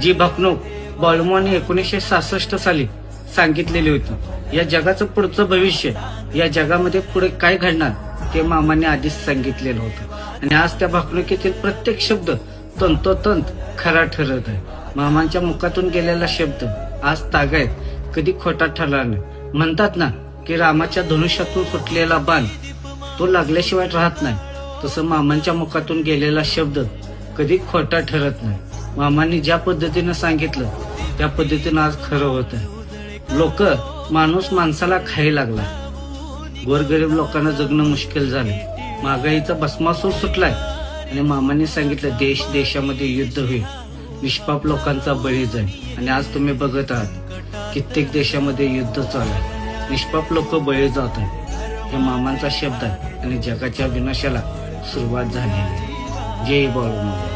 जी भाकणूक बाळूमामाने 1966 साली सांगितलेली होती. या जगाचं पुढचं भविष्य, या जगामध्ये पुढे काय घडणार ते मामाने आधीच सांगितलेलं होतं. आणि आज त्या भाकणुकीतील प्रत्येक शब्द तंतोतंत खरा ठरत आहे. मामांच्या मुखातून गेलेला शब्द आज तागायत, कधी खोटा ठरला नाही. म्हणतात ना की रामाच्या धनुष्यातून सुटलेला बाण तो लागल्याशिवाय राहत नाही, तसं मामांच्या मुखातून गेलेला शब्द कधी खोटा ठरत नाही. मामांनी ज्या पद्धतीनं सांगितलं त्या पद्धतीनं आज खरं होत आहे. लोक माणूस माणसाला खायला लागला, गोरगरीब लोकांना जगणं मुश्किल झालंय, महागाईचा भस्मासूर सुटलाय. आणि मामांनी सांगितलं देश देशामध्ये युद्ध होईल, निष्पाप लोकांचा बळी जाईल. आणि आज तुम्ही बघत आहात कित्येक देशामध्ये युद्ध चालू आहे, निष्पाप लोक बळी जात आहेत. हे मामांचा शब्द आहे आणि जगाच्या विनाशाला सुरुवात झाली आहे. जय बाळूमामा.